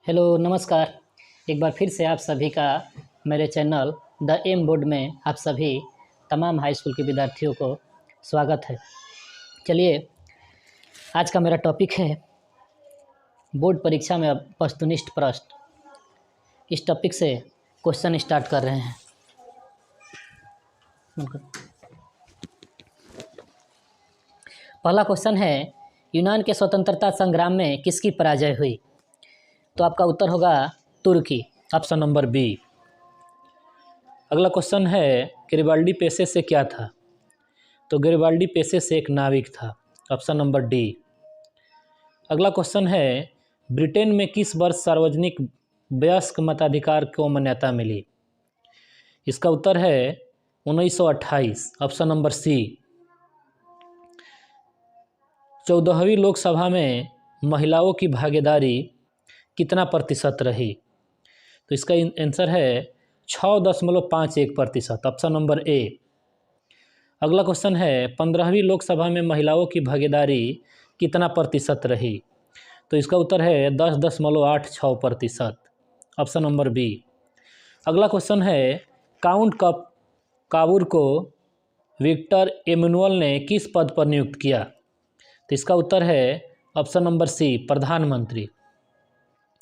Hello नमस्कार। एक बार फिर से आप सभी का मेरे चैनल द एम बोर्ड में आप सभी तमाम हाई स्कूल के विद्यार्थियों को स्वागत है। चलिए आज का मेरा टॉपिक है बोर्ड परीक्षा में अब वस्तुनिष्ठ प्रश्न। इस टॉपिक से क्वेश्चन स्टार्ट कर रहे हैं। पहला क्वेश्चन है, यूनान के स्वतंत्रता संग्राम में किसकी पराजय हुई? तो आपका उत्तर होगा तुर्की, ऑप्शन नंबर बी। अगला क्वेश्चन है, गैरिबाल्डी पेशे से क्या था? तो गैरिबाल्डी पेशे से एक नाविक था, ऑप्शन नंबर डी। अगला क्वेश्चन है, ब्रिटेन में किस वर्ष सार्वजनिक वयस्क मताधिकार को मान्यता मिली? इसका उत्तर है 1928, ऑप्शन नंबर सी। 14वीं लोकसभा में महिलाओं की भागीदारी कितना प्रतिशत रही? तो इसका आंसर है 6.51%, ऑप्शन नंबर ए। अगला क्वेश्चन है, 15वीं लोकसभा में महिलाओं की भागीदारी कितना प्रतिशत रही? तो इसका उत्तर है 10.86%, ऑप्शन नंबर बी। अगला क्वेश्चन है, काउंट काबूर को विक्टर एमेनुअल ने किस पद पर नियुक्त किया? तो इसका उत्तर है ऑप्शन नंबर सी, प्रधानमंत्री।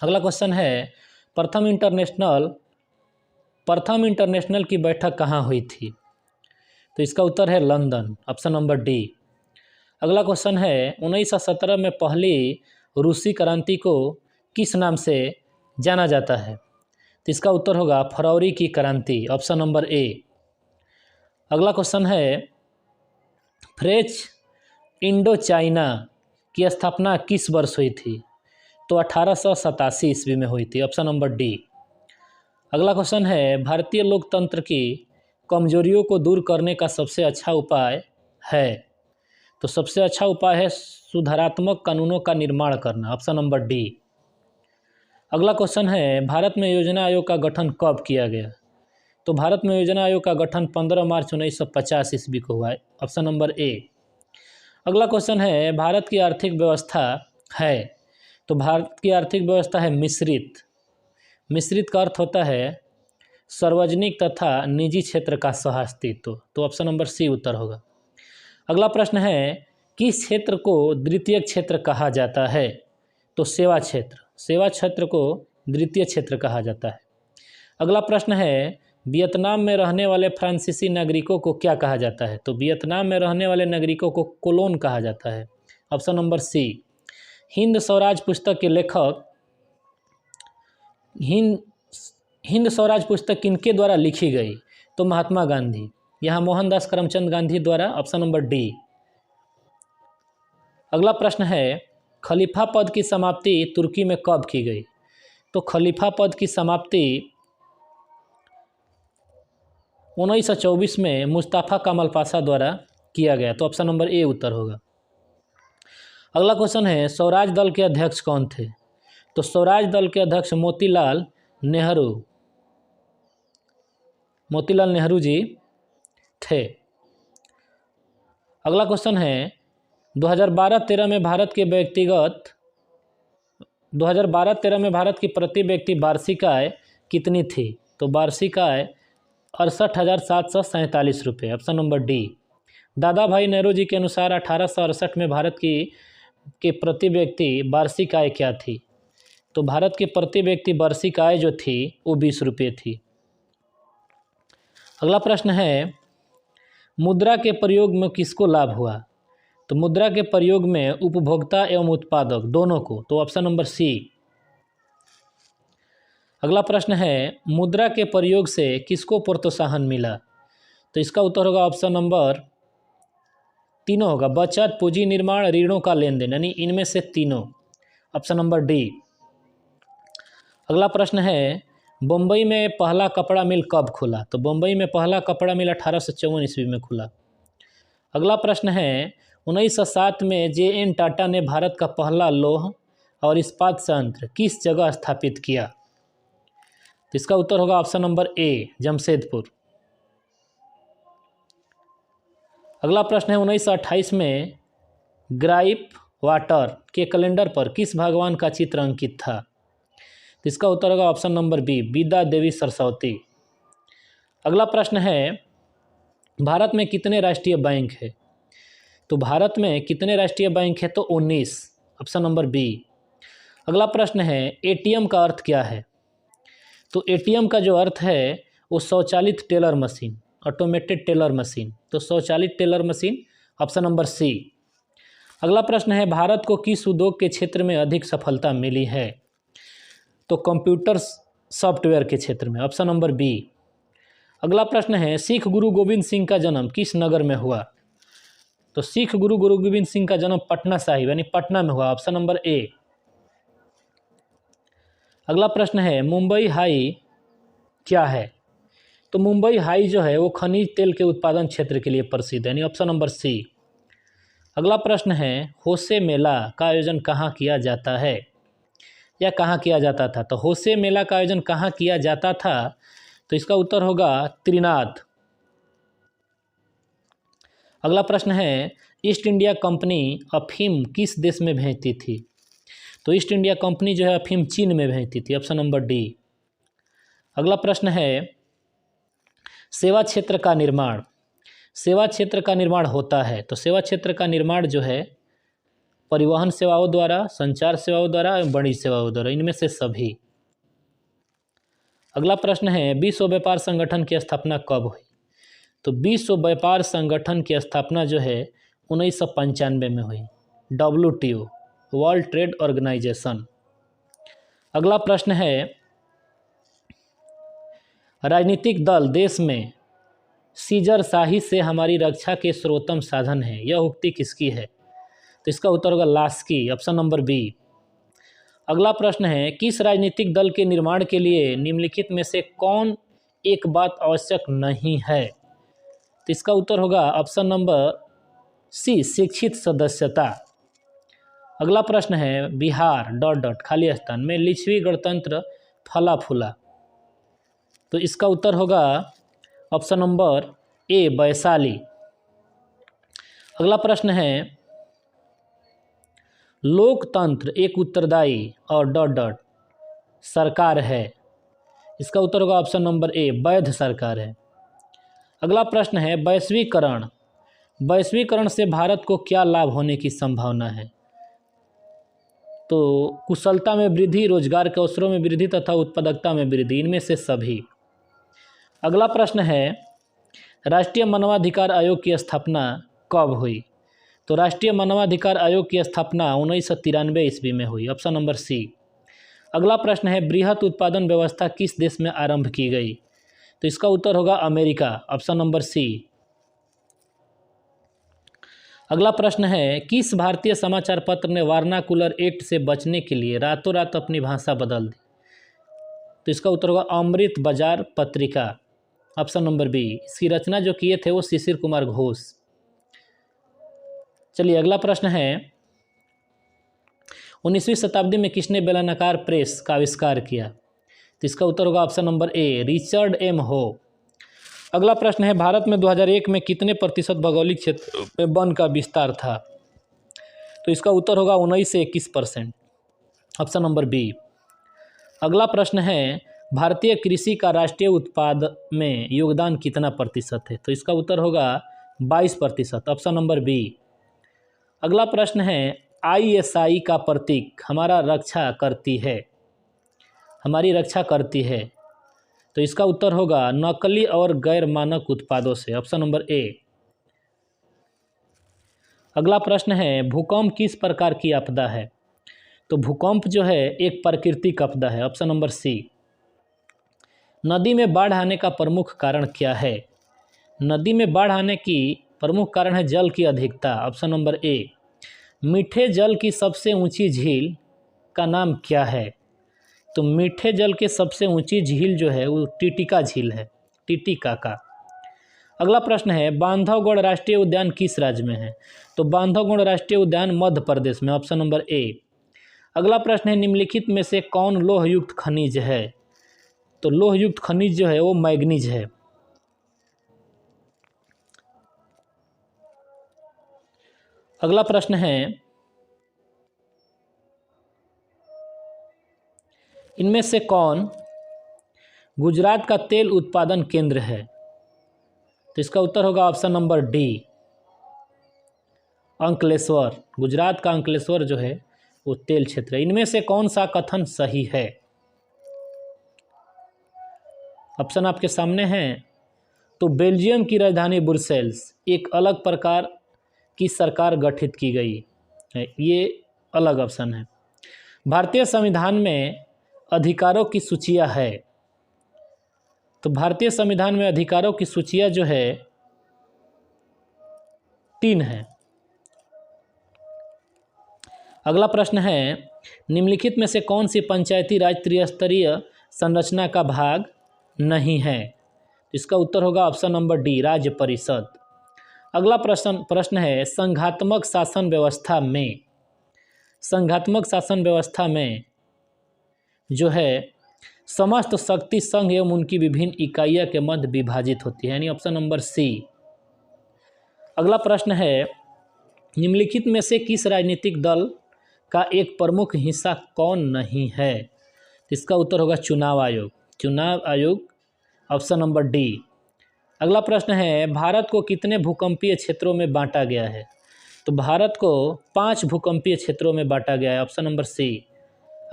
अगला क्वेश्चन है, प्रथम इंटरनेशनल की बैठक कहाँ हुई थी? तो इसका उत्तर है लंदन, ऑप्शन नंबर डी। अगला क्वेश्चन है, 1917 में पहली रूसी क्रांति को किस नाम से जाना जाता है? तो इसका उत्तर होगा फरवरी की क्रांति, ऑप्शन नंबर ए। अगला क्वेश्चन है, फ्रेंच इंडो चाइना की स्थापना किस वर्ष हुई थी? तो 1887 ईस्वी में हुई थी, ऑप्शन नंबर डी। अगला क्वेश्चन है, भारतीय लोकतंत्र की कमजोरियों को दूर करने का सबसे अच्छा उपाय है? तो सबसे अच्छा उपाय है सुधारात्मक कानूनों का निर्माण करना, ऑप्शन नंबर डी। अगला क्वेश्चन है, भारत में योजना आयोग का गठन कब किया गया? तो भारत में योजना आयोग का गठन 15 मार्च 1950 ईस्वी को हुआ है, ऑप्शन नंबर ए। अगला क्वेश्चन है, भारत की आर्थिक व्यवस्था है? तो भारत की आर्थिक व्यवस्था है मिश्रित। मिश्रित का अर्थ होता है सार्वजनिक तथा निजी क्षेत्र का सह-अस्तित्व, तो ऑप्शन नंबर सी उत्तर होगा। अगला प्रश्न है, किस क्षेत्र को द्वितीय क्षेत्र कहा जाता है? तो सेवा क्षेत्र। सेवा क्षेत्र को द्वितीय क्षेत्र कहा जाता है। अगला प्रश्न है, वियतनाम में रहने वाले फ्रांसीसी नागरिकों को क्या कहा जाता है? तो वियतनाम में रहने वाले नागरिकों को कोलोन कहा जाता है, option number C. Hind Swaraj पुस्तक के लेखक हिंद स्वराज पुस्तक किनके द्वारा लिखी गई? तो महात्मा गांधी, यहाँ मोहनदास करमचंद गांधी द्वारा, ऑप्शन नंबर डी। अगला प्रश्न है, खलीफा पद की समाप्ति तुर्की में कब की गई? तो खलीफा पद की समाप्ति 1924 में मुस्तफा कमाल पाशा द्वारा किया गया, तो ऑप्शन नंबर ए उत्तर होगा। अगला क्वेश्चन है, स्वराज दल के अध्यक्ष कौन थे? तो स्वराज दल के अध्यक्ष मोतीलाल नेहरू जी थे। अगला क्वेश्चन है, 2012-13 में भारत की प्रति व्यक्ति वार्षिक आय कितनी थी? तो वार्षिक आय 68,747 रुपये, ऑप्शन नंबर डी। दादा भाई नेहरू जी के अनुसार 1868 में भारत के प्रति व्यक्ति वार्षिक आय क्या थी? तो भारत के प्रति व्यक्ति वार्षिक आय जो थी वो 20 रुपये थी। अगला प्रश्न है, मुद्रा के प्रयोग में किसको लाभ हुआ? तो मुद्रा के प्रयोग में उपभोक्ता एवं उत्पादक दोनों को, तो ऑप्शन नंबर सी। अगला प्रश्न है, मुद्रा के प्रयोग से किसको प्रोत्साहन मिला? तो इसका उत्तर होगा ऑप्शन नंबर तीनों होगा, बचत, पूंजी निर्माण, ऋणों का लेन देन, यानी इनमें से तीनों, ऑप्शन नंबर डी। अगला प्रश्न है, बम्बई में पहला कपड़ा मिल कब खुला? तो बम्बई में पहला कपड़ा मिल 1854 ईस्वी में खुला। अगला प्रश्न है, 1907 में JN टाटा ने भारत का पहला लौह और इस्पात संयंत्र किस जगह स्थापित किया? तो इसका उत्तर होगा ऑप्शन नंबर ए, जमशेदपुर। अगला प्रश्न है, 1928 में ग्राइप वाटर के कैलेंडर पर किस भगवान का चित्र अंकित था? तो इसका उत्तर होगा ऑप्शन नंबर बी, विद्या देवी सरस्वती। अगला प्रश्न है, भारत में कितने राष्ट्रीय बैंक है? तो भारत में कितने राष्ट्रीय बैंक है? तो 19, ऑप्शन नंबर बी। अगला प्रश्न है, एटीएम का अर्थ क्या है? तो एटीएम का जो अर्थ है वो स्वचालित teller machine, automated teller machine. तो स्वचालित teller machine, option number C. अगला प्रश्न है, भारत को किस उद्योग के क्षेत्र में अधिक सफलता मिली है? तो कंप्यूटर सॉफ्टवेयर के क्षेत्र में, ऑप्शन नंबर बी। अगला प्रश्न है, सिख गुरु गोविंद सिंह का जन्म किस नगर में हुआ? तो सिख गुरु गोविंद सिंह का जन्म पटना साहिब यानी पटना में हुआ, ऑप्शन नंबर ए। अगला प्रश्न है, मुंबई हाई क्या है? तो मुंबई हाई जो है वो खनिज तेल के उत्पादन क्षेत्र के लिए प्रसिद्ध है, यानी ऑप्शन नंबर सी। अगला प्रश्न है, होसे मेला का आयोजन कहाँ किया जाता है या कहाँ किया जाता था? तो होसे मेला का आयोजन कहाँ किया जाता था? तो इसका उत्तर होगा त्रिनाद। अगला प्रश्न है, ईस्ट इंडिया कंपनी अफीम किस देश में भेजती थी? तो ईस्ट इंडिया कंपनी जो है अफीम चीन में भेजती थी, ऑप्शन नंबर डी। अगला प्रश्न है, सेवा क्षेत्र का निर्माण, सेवा क्षेत्र का निर्माण होता है। तो सेवा क्षेत्र का निर्माण जो है परिवहन सेवाओं द्वारा, संचार सेवाओं द्वारा एवं वाणिज्य सेवाओं द्वारा, इनमें से सभी। अगला प्रश्न है, विश्व व्यापार संगठन की स्थापना कब हुई? तो विश्व व्यापार संगठन की स्थापना जो है 1995 में हुई, WTO, वर्ल्ड ट्रेड ऑर्गेनाइजेशन। अगला प्रश्न है, राजनीतिक दल देश में सीजरशाही से हमारी रक्षा के सर्वोत्तम साधन है, यह उक्ति किसकी है? तो इसका उत्तर होगा लास्की, ऑप्शन नंबर बी। अगला प्रश्न है, किस राजनीतिक दल के निर्माण के लिए निम्नलिखित में से कौन एक बात आवश्यक नहीं है? तो इसका उत्तर होगा ऑप्शन नंबर सी, शिक्षित सदस्यता। अगला प्रश्न है, बिहार डॉट डॉट खाली स्थान में लिच्छवी गणतंत्र फला फूला। तो इसका उत्तर होगा ऑप्शन नंबर ए, वैशाली। अगला प्रश्न है, लोकतंत्र एक उत्तरदायी और डॉट डॉट सरकार है। इसका उत्तर होगा ऑप्शन नंबर ए, वैध सरकार है। अगला प्रश्न है, वैश्वीकरण, वैश्वीकरण से भारत को क्या लाभ होने की संभावना है? तो कुशलता में वृद्धि, रोजगार के अवसरों में वृद्धि तथा उत्पादकता में वृद्धि, इनमें से सभी। अगला प्रश्न है, राष्ट्रीय मानवाधिकार आयोग की स्थापना कब हुई? तो राष्ट्रीय मानवाधिकार आयोग की स्थापना 1993 ईस्वी में हुई, ऑप्शन नंबर सी। अगला प्रश्न है, बृहत उत्पादन व्यवस्था किस देश में आरंभ की गई? तो इसका उत्तर होगा अमेरिका, ऑप्शन नंबर सी। अगला प्रश्न है, किस भारतीय समाचार पत्र ने वार्नाकुलर एक्ट से बचने के लिए रातों रात अपनी भाषा बदल दी? तो इसका उत्तर होगा अमृत बाजार पत्रिका, ऑप्शन नंबर बी। इसकी रचना जो किए थे वो शिशिर कुमार घोष। चलिए अगला प्रश्न है, 19वीं शताब्दी में किसने बेलनाकार प्रेस का आविष्कार किया? तो इसका उत्तर होगा option number A, Richard M Hoe. अगला प्रश्न है, भारत में 2001 में कितने प्रतिशत भौगोलिक क्षेत्र में वन का विस्तार था? तो इसका उत्तर होगा 19 से 21%, ऑप्शन नंबर बी। अगला प्रश्न है, भारतीय कृषि का राष्ट्रीय उत्पाद में योगदान कितना प्रतिशत है? तो इसका उत्तर होगा 22%, ऑप्शन नंबर बी। अगला प्रश्न है, ISI का प्रतीक हमारा रक्षा करती है, हमारी रक्षा करती है। तो इसका उत्तर होगा नकली और गैर मानक उत्पादों से, ऑप्शन नंबर ए। अगला प्रश्न है, भूकंप किस प्रकार की आपदा है? तो भूकंप जो है एक प्राकृतिक आपदा है, ऑप्शन नंबर सी। नदी में बाढ़ आने का प्रमुख कारण क्या है? नदी में बाढ़ आने की प्रमुख कारण है जल की अधिकता, ऑप्शन नंबर ए। मीठे जल की सबसे ऊंची झील का नाम क्या है? तो मीठे जल की सबसे ऊंची झील जो है वो टिटिका झील है, टिटिकाका। अगला प्रश्न है, बांधवगढ़ राष्ट्रीय उद्यान किस राज्य में है? तो बांधवगढ़ राष्ट्रीय उद्यान मध्य प्रदेश में, ऑप्शन नंबर ए। अगला प्रश्न है, निम्नलिखित में से कौन लोहयुक्त खनिज है? तो लोहयुक्त खनिज जो है वो मैग्नीज है। अगला प्रश्न है, इनमें से कौन गुजरात का तेल उत्पादन केंद्र है? तो इसका उत्तर होगा option number D, Ankleshwar. Gujarat का अंकलेश्वर जो है वो तेल क्षेत्र है। इनमें से कौन सा कथन सही है? ऑप्शन आपके सामने हैं। तो बेल्जियम की राजधानी ब्रुसेल्स एक अलग प्रकार की सरकार गठित की गई है, ये अलग ऑप्शन है। भारतीय संविधान में अधिकारों की सूचियां है। तो भारतीय संविधान में अधिकारों की सूचियां जो है 3 है। अगला प्रश्न है, निम्नलिखित में से कौन सी पंचायती राज त्रिस्तरीय संरचना का भाग नहीं है? इसका उत्तर होगा ऑप्शन नंबर डी, राज्य परिषद। अगला प्रश्न है, संघात्मक शासन व्यवस्था में जो है समस्त शक्ति संघ एवं उनकी विभिन्न इकाइयों के मध्य विभाजित होती है, यानी ऑप्शन नंबर सी। अगला प्रश्न है, निम्नलिखित में से किस राजनीतिक दल का एक प्रमुख हिस्सा कौन नहीं है? इसका उत्तर होगा चुनाव आयोग, ऑप्शन नंबर डी। अगला प्रश्न है, भारत को कितने भूकंपीय क्षेत्रों में बांटा गया है? तो भारत को 5 भूकंपीय क्षेत्रों में बांटा गया है, ऑप्शन नंबर सी।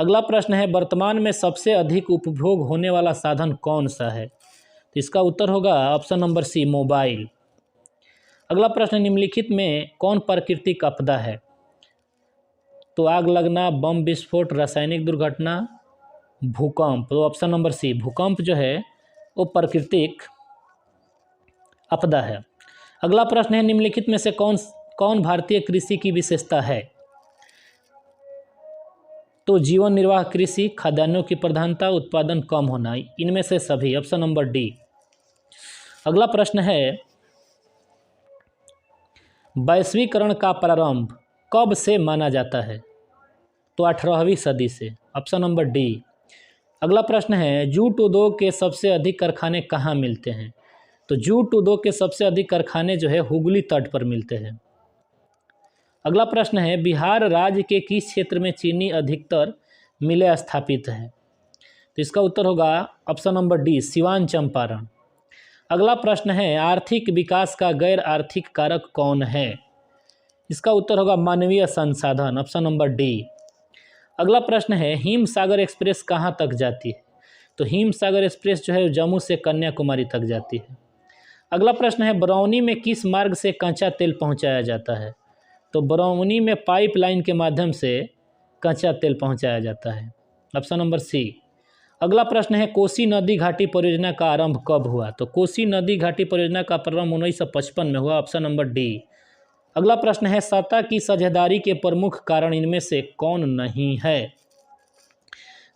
अगला प्रश्न है, वर्तमान में सबसे अधिक उपभोग होने वाला साधन कौन सा है? तो इसका उत्तर होगा ऑप्शन नंबर सी, मोबाइल। अगला प्रश्न, निम्नलिखित में कौन प्राकृतिक आपदा है? तो आग लगना, बम विस्फोट, रासायनिक दुर्घटना, भूकंप। तो ऑप्शन नंबर सी, भूकंप जो है वो प्राकृतिक आपदा है। अगला प्रश्न है, निम्नलिखित में से कौन भारतीय कृषि की विशेषता है? तो जीवन निर्वाह कृषि, खाद्यान्नों की प्रधानता, उत्पादन कम होना, इनमें से सभी, ऑप्शन नंबर डी। अगला प्रश्न है, वैश्वीकरण का प्रारंभ कब से माना जाता है? तो 18वीं सदी से, ऑप्शन नंबर डी। अगला प्रश्न है, जूट उद्योग के सबसे अधिक कारखाने कहाँ मिलते हैं? तो जूट उद्योग के सबसे अधिक कारखाने जो है हुगली तट पर मिलते हैं। अगला प्रश्न है, बिहार राज्य के किस क्षेत्र में चीनी अधिकतर मिलें स्थापित है? तो इसका उत्तर होगा option number D, Siwan Champaran. अगला प्रश्न है, आर्थिक विकास का गैर आर्थिक कारक कौन है? इसका उत्तर होगा मानवीय संसाधन, ऑप्शन नंबर डी। अगला प्रश्न है, हिम सागर एक्सप्रेस कहाँ तक जाती है? तो हिम सागर एक्सप्रेस जो है जम्मू से कन्याकुमारी तक जाती है। अगला प्रश्न है, बरौनी में किस मार्ग से कच्चा तेल पहुँचाया जाता है? तो बरौनी में पाइपलाइन के माध्यम से कच्चा तेल पहुँचाया जाता है, ऑप्शन नंबर सी। अगला प्रश्न है, कोसी नदी घाटी परियोजना का आरंभ कब हुआ? तो कोसी नदी घाटी परियोजना का प्रारंभ 1955 में हुआ, ऑप्शन नंबर डी। अगला प्रश्न है, सतह की साझेदारी के प्रमुख कारण इनमें से कौन नहीं है?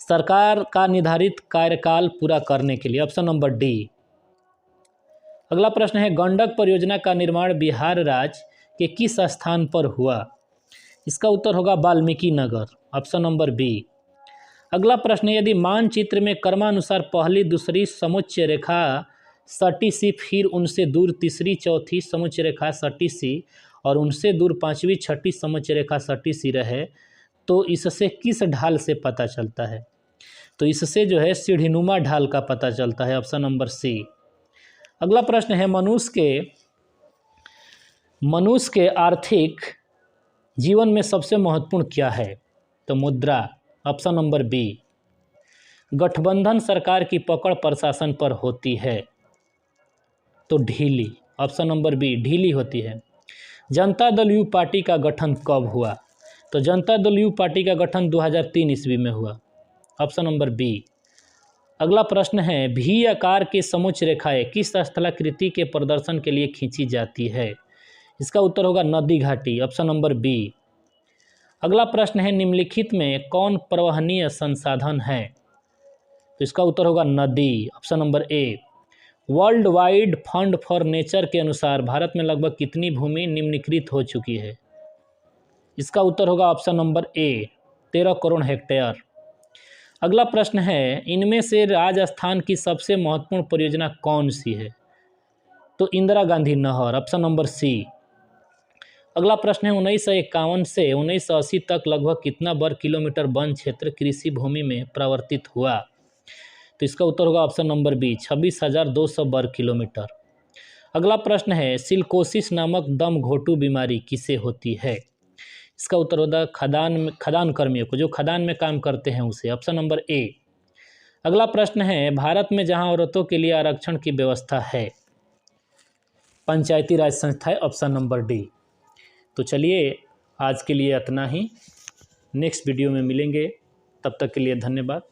सरकार का निर्धारित कार्यकाल पूरा करने के लिए, ऑप्शन नंबर डी। अगला प्रश्न है, गंडक परियोजना का निर्माण बिहार राज्य के किस स्थान पर हुआ? इसका उत्तर होगा Valmiki Nagar, option number B. अगला प्रश्न है, यदि मानचित्र में क्रमानुसार पहली दूसरी समुच्चय रेखा सटी सी, फिर उनसे दूर तीसरी चौथी समुच्चय रेखा सटी सी और उनसे दूर पांचवी छठी समुच्चय रेखा सटी सी रहे, तो इससे किस ढाल से पता चलता है? तो इससे जो है सीढ़ीनुमा ढाल का पता चलता है, ऑप्शन नंबर सी। अगला प्रश्न है, मनुष्य के आर्थिक जीवन में सबसे महत्वपूर्ण क्या है? तो मुद्रा, ऑप्शन नंबर बी। गठबंधन सरकार की पकड़ प्रशासन पर होती है, तो ढीली, ऑप्शन नंबर बी, ढीली होती है। जनता दल यू पार्टी का गठन कब हुआ? तो जनता दल यू पार्टी का गठन 2003 ईस्वी में हुआ, ऑप्शन नंबर बी। अगला प्रश्न है, भी आकार की समुच्च रेखाएं किस स्थलाकृति के प्रदर्शन के लिए खींची जाती है? इसका उत्तर होगा नदी घाटी, ऑप्शन नंबर बी। अगला प्रश्न है, निम्नलिखित में कौन प्रवहनीय संसाधन है? तो इसका उत्तर होगा नदी, option number A. World wide fund for nature के अनुसार भारत में लगभग कितनी भूमि निम्नीकृत हो चुकी है? इसका उत्तर होगा ऑप्शन नंबर ए, 13 करोड़ हेक्टेयर। अगला प्रश्न है, इनमें से राजस्थान की सबसे महत्वपूर्ण परियोजना कौन सी है? तो इंदिरा गांधी नहर, ऑप्शन नंबर सी। अगला प्रश्न है 1951 से 1980 तक लगभग कितना वर्ग किलोमीटर वन क्षेत्र कृषि भूमि में परिवर्तित हुआ। तो इसका उत्तर होगा ऑप्शन नंबर बी 26,200 वर्ग किलोमीटर। अगला प्रश्न है सिलिकोसिस नामक दम घोटू बीमारी किसे होती है। इसका उत्तर होगा खदान कर्मियों को, जो खदान में काम करते हैं उसे, ऑप्शन नंबर ए। अगला प्रश्न है भारत में जहां औरतों के लिए आरक्षण की व्यवस्था है, पंचायती राज संस्था है, ऑप्शन नंबर डी। तो चलिए आज के लिए इतना ही, नेक्स्ट वीडियो में मिलेंगे, तब तक के लिए धन्यवाद।